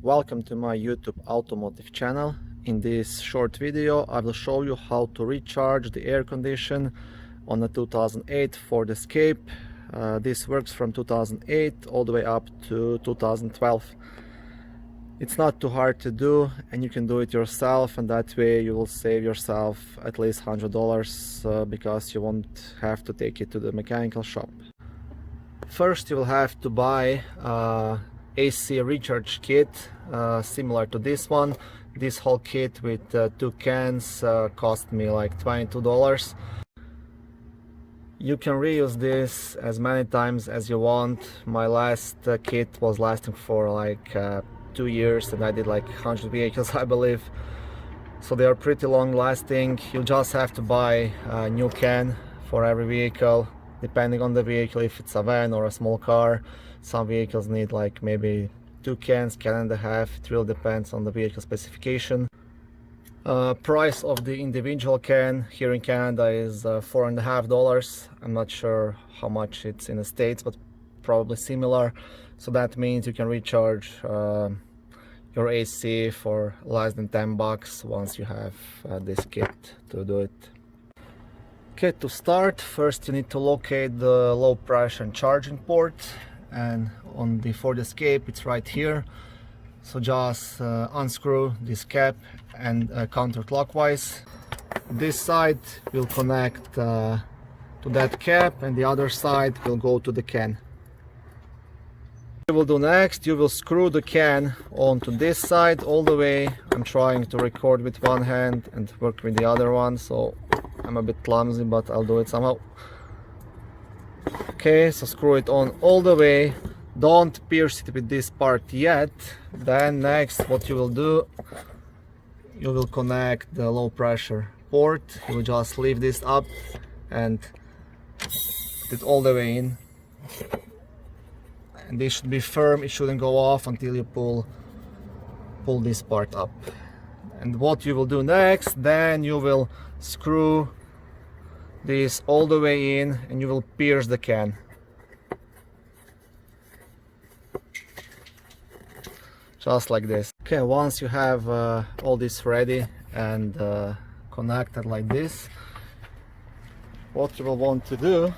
Welcome to my YouTube automotive channel. In this short video I will show you how to recharge the air condition on a 2008 Ford Escape. This works from 2008 all the way up to 2012. It's not too hard to do and you can do it yourself, and that way you will save yourself at least $100 because you won't have to take it to the mechanical shop. First you will have to buy AC recharge kit similar to this one. This whole kit with two cans cost me like $22. You can reuse this as many times as you want. My last kit was lasting for like 2 years and I did like 100 vehicles I believe, so they are pretty long lasting. You just have to buy a new can for every vehicle, depending on the vehicle. If it's a van or a small car, some vehicles need like maybe 2 cans, can and a half. It really depends on the vehicle specification. Price of the individual can here in Canada is $4.50. I'm not sure how much it's in the States, but probably similar. So that means you can recharge your AC for less than $10 once you have this kit to do it. Okay, to start, first you need to locate the low pressure charging port, and on the Ford Escape it's right here. So just unscrew this cap and counterclockwise. This side will connect to that cap and the other side will go to the can. What you will do next, you will screw the can onto this side all the way. I'm trying to record with one hand and work with the other one, so I'm a bit clumsy, but I'll do it somehow. Okay, so screw it on all the way. Don't pierce it with this part yet. Then next what you will do, you will connect the low pressure port. You will just leave this up and put it all the way in. And this should be firm, it shouldn't go off until you pull this part up. And what you will do next, then you will screw this all the way in and you will pierce the can. Just like this. Okay, once you have all this ready and connected like this, what you will want to do,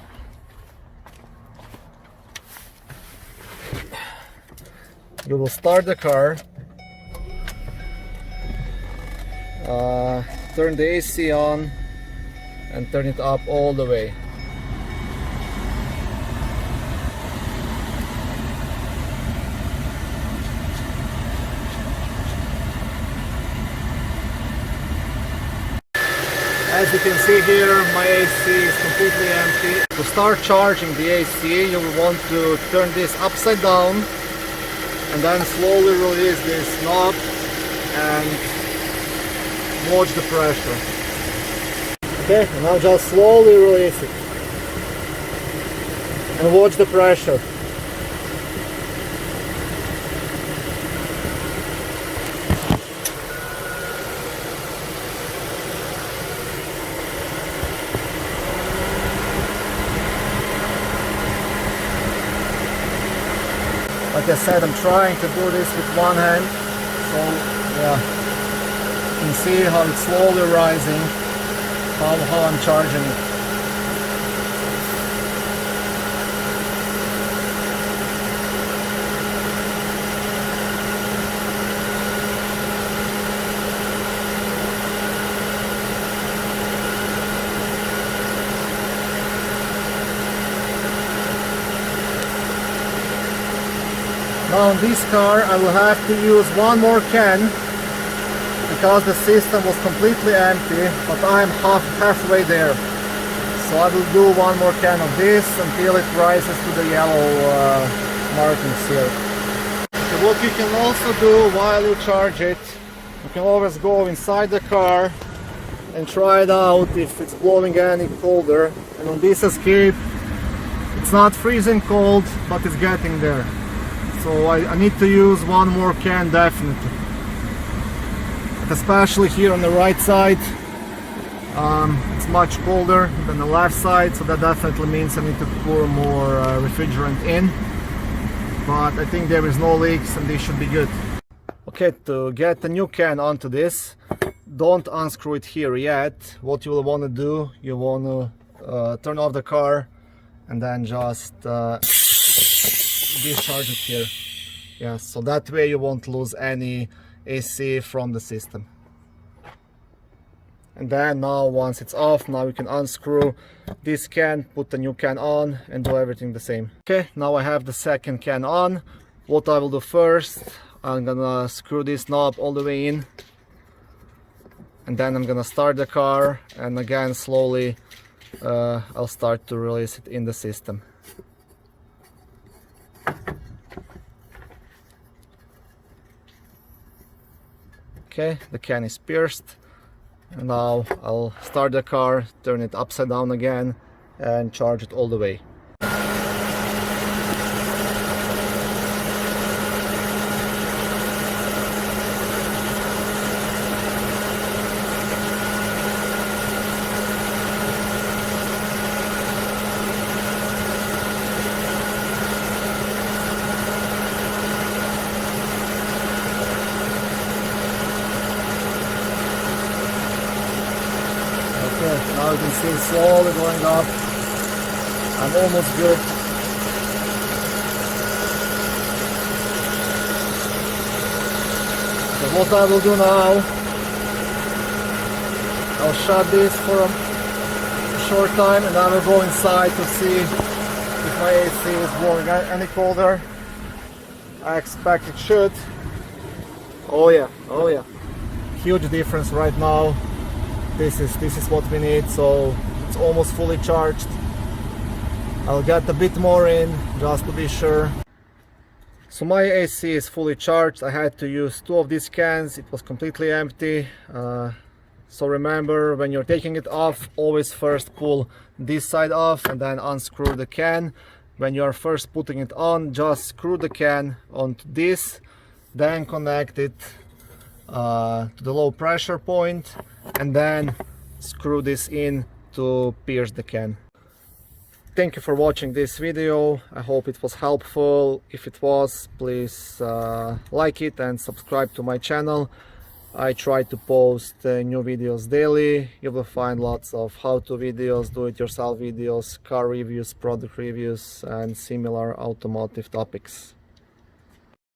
you will start the car, turn the AC on and turn it up all the way. As you can see here, my AC is completely empty. To start charging the AC, you will want to turn this upside down and then slowly release this knob and watch the pressure. Okay, and now just slowly release it and watch the pressure. Like I said, I'm trying to do this with one hand, so yeah, you can see how it's slowly rising, how I'm charging it. Now on this car I will have to use one more can because the system was completely empty, but I'm halfway there. So I will do one more can of this until it rises to the yellow markings here. So what you can also do while you charge it, you can always go inside the car and try it out if it's blowing any colder. And on this Escape it's not freezing cold, but it's getting there. So I need to use one more can definitely. But especially here on the right side, it's much colder than the left side, so that definitely means I need to pour more refrigerant in. But I think there is no leaks and this should be good. Okay, to get the new can onto this, don't unscrew it here yet. What you will want to do, you want to turn off the car and then just discharge it here. Yeah, so that way you won't lose any AC from the system. And then now once it's off, now you can unscrew this can, put the new can on and do everything the same. Okay, now I have the second can on. What I will do first, I'm gonna screw this knob all the way in, and then I'm gonna start the car, and again slowly I'll start to release it in the system. Okay, the can is pierced, and now I'll start the car, turn it upside down again and charge it all the way. Now you can see it slowly going up. I'm almost good. So what I will do now, I'll shut this for a short time and I will go inside to see if my AC is blowing any colder. I expect it should. Oh yeah, oh yeah. Huge difference right now. This is what we need, so it's almost fully charged. I'll get a bit more in just to be sure. So my AC is fully charged. I had to use 2 of these cans. It was completely empty. So remember, when you're taking it off, always first pull this side off and then unscrew the can. When you're first putting it on, just screw the can onto this, then connect it to the low pressure point, and then screw this in to pierce the can. Thank you for watching this video. I hope it was helpful. If it was, please like it and subscribe to my channel. I try to post new videos daily. You will find lots of how-to videos, do-it-yourself videos, car reviews, product reviews and similar automotive topics.